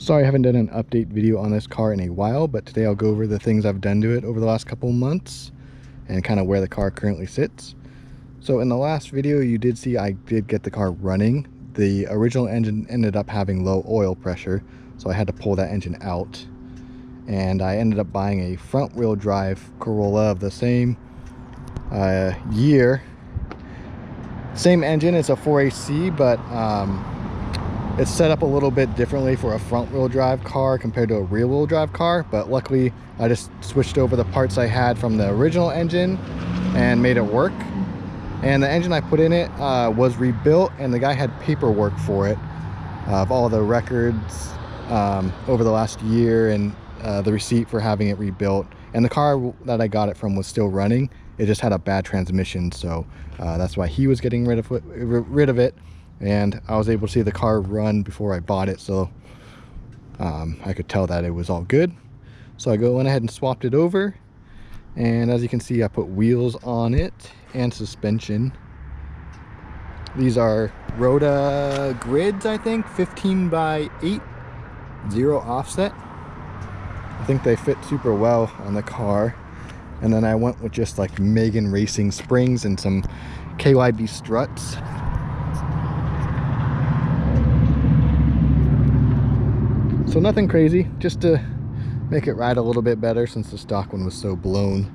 Sorry I haven't done an update video on this car in a while, but today I'll go over the things I've done to it over the last couple months and kind of where the car currently sits. So in the last video you did see I did get the car running. The original engine ended up having low oil pressure, so I had to pull that engine out. And I ended up buying a front wheel drive Corolla of the same year. Same engine, it's a 4AC, but it's set up a little bit differently for a front wheel drive car compared to a rear wheel drive car, but luckily I just switched over the parts I had from the original engine and made it work. And the engine I put in it was rebuilt, and the guy had paperwork for it of all the records over the last year and the receipt for having it rebuilt. And the car that I got it from was still running. It just had a bad transmission, so that's why he was getting rid of it. And I was able to see the car run before I bought it, so I could tell that it was all good. So I went ahead and swapped it over, and as you can see I put wheels on it and suspension. These are Rhoda grids, I think, 15x8, 0 offset. I think they fit super well on the car. And then I went with just like Megan Racing springs and some KYB struts. So nothing crazy, just to make it ride a little bit better since the stock one was so blown.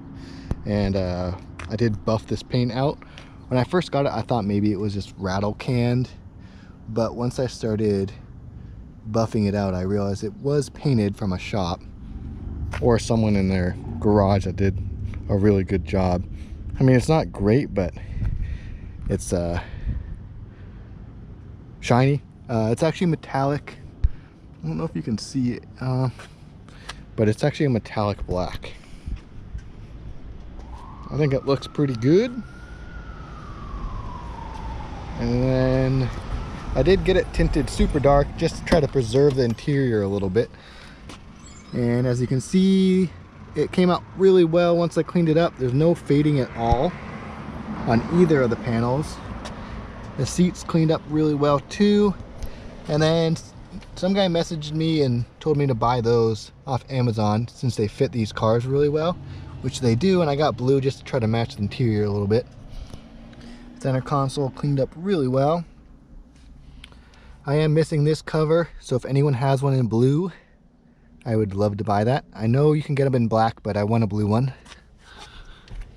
And I did buff this paint out. When I first got it, I thought maybe it was just rattle canned, but once I started buffing it out, I realized it was painted from a shop or someone in their garage that did a really good job. I mean, it's not great, but it's shiny. It's actually metallic. I don't know if you can see it, but it's actually a metallic black. I think it looks pretty good. And then I did get it tinted super dark just to try to preserve the interior a little bit. And as you can see, it came out really well once I cleaned it up. There's no fading at all on either of the panels. The seats cleaned up really well too. And then some guy messaged me and told me to buy those off Amazon since they fit these cars really well, which they do, and I got blue just to try to match the interior a little bit. Center console cleaned up really well. I am missing this cover, so if anyone has one in blue, I would love to buy that. I know you can get them in black, but I want a blue one.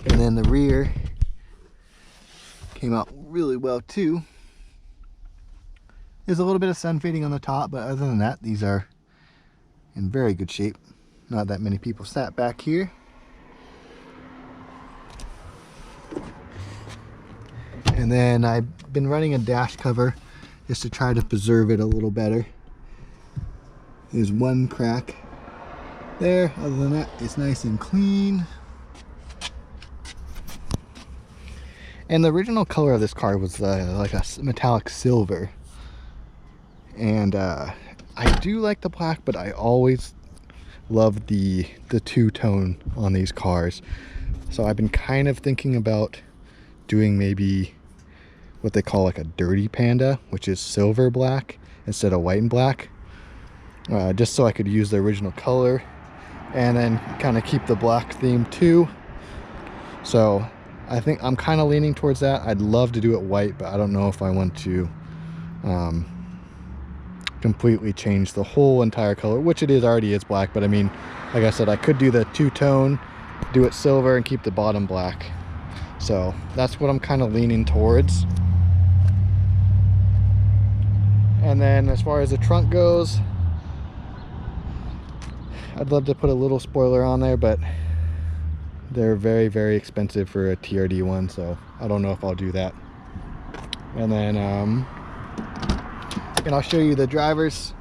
And then the rear came out really well too. There's a little bit of sun fading on the top, but other than that, these are in very good shape. Not that many people sat back here. And then I've been running a dash cover just to try to preserve it a little better. There's one crack there. Other than that, it's nice and clean. And the original color of this car was like a metallic silver. And I do like the black, but I always love the two-tone on these cars. So I've been kind of thinking about doing maybe what they call like a dirty panda, which is silver black instead of white and black, just so I could use the original color and then kind of keep the black theme too. So I think I'm kind of leaning towards that. I'd love to do it white, but I don't know if I want to completely change the whole entire color, which it already is black. But I mean, like I said, I could do the two-tone, do it silver, and keep the bottom black. So that's what I'm kind of leaning towards. And then as far as the trunk goes, I'd love to put a little spoiler on there, but they're very, very expensive for a TRD one, so I don't know if I'll do that. And then and I'll show you the drivers.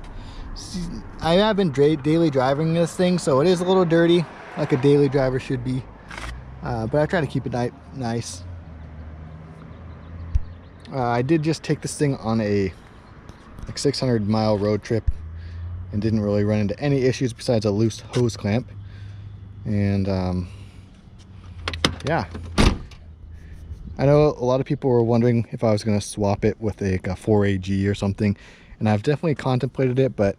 I have been daily driving this thing, so it is a little dirty, like a daily driver should be, but I try to keep it nice. I did just take this thing on a 600-mile road trip and didn't really run into any issues besides a loose hose clamp. And yeah, I know a lot of people were wondering if I was going to swap it with like a 4AG or something, and I've definitely contemplated it, but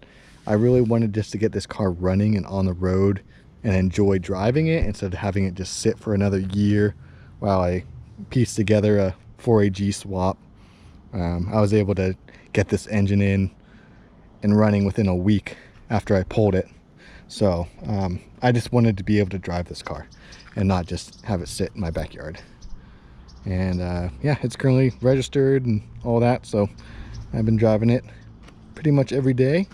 I really wanted just to get this car running and on the road and enjoy driving it instead of having it just sit for another year while I pieced together a 4AG swap. I was able to get this engine in and running within a week after I pulled it. So I just wanted to be able to drive this car and not just have it sit in my backyard. And yeah, it's currently registered and all that, so I've been driving it pretty much every day.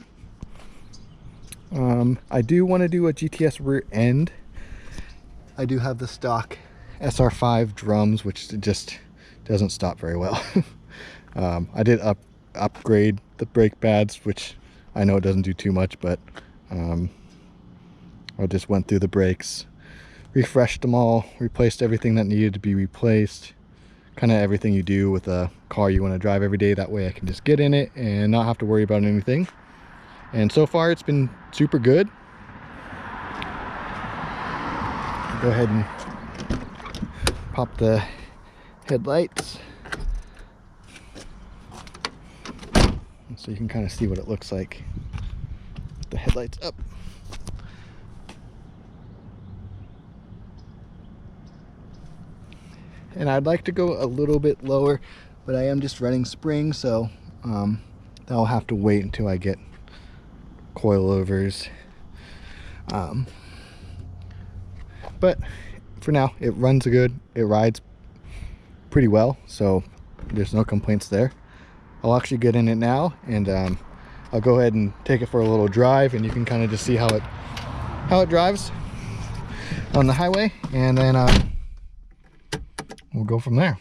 I do want to do a GTS rear end. I do have the stock SR5 drums, which just doesn't stop very well. I did upgrade the brake pads, which I know it doesn't do too much, but I just went through the brakes, refreshed them all, replaced everything that needed to be replaced. Kind of everything you do with a car you want to drive every day. That way I can just get in it and not have to worry about anything. And so far it's been super good. Go ahead and pop the headlights so you can kind of see what it looks like with the headlights up. And I'd like to go a little bit lower, but I am just running springs, so that'll have to wait until I get coilovers. But for now, it runs good. It rides pretty well, so there's no complaints there. I'll actually get in it now, and I'll go ahead and take it for a little drive, and you can kind of just see how it drives on the highway, and then we'll go from there.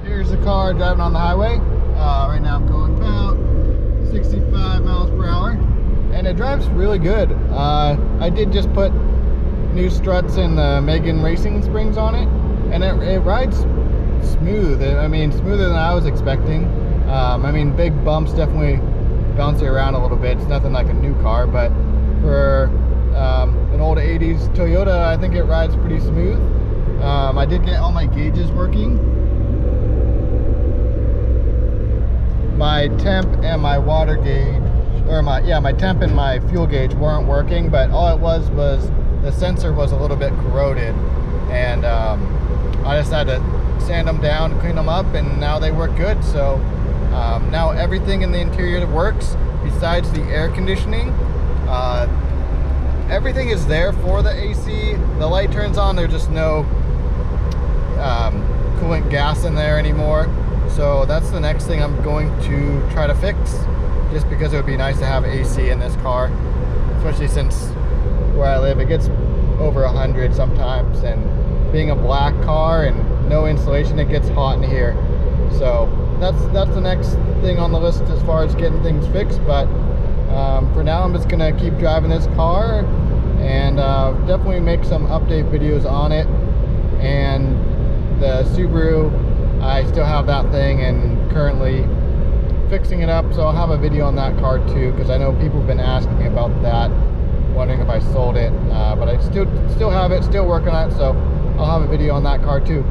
Here's the car driving on the highway. Right now I'm going about 65 miles per hour, and it drives really good. I did just put new struts and the Megan racing springs on it, and it rides smooth. I mean, smoother than I was expecting. I mean, big bumps definitely bounce you around a little bit. It's nothing like a new car, but for an old 80s Toyota, I think it rides pretty smooth. I did get all my gauges working. My temp and my water gauge, or my temp and my fuel gauge weren't working, but all it was the sensor was a little bit corroded, and I just had to sand them down, clean them up, and now they work good. So now everything in the interior works besides the air conditioning. Everything is there for the AC. The light turns on, there's just no coolant gas in there anymore. So that's the next thing I'm going to try to fix, just because it would be nice to have AC in this car, especially since where I live it gets over 100 sometimes, and being a black car and no insulation, it gets hot in here. So that's the next thing on the list as far as getting things fixed. But for now I'm just gonna keep driving this car and definitely make some update videos on it. And the Subaru, I still have that thing and currently fixing it up, so I'll have a video on that car too, because I know people have been asking me about that, wondering if I sold it, but I still have it, still working on it, so I'll have a video on that car too.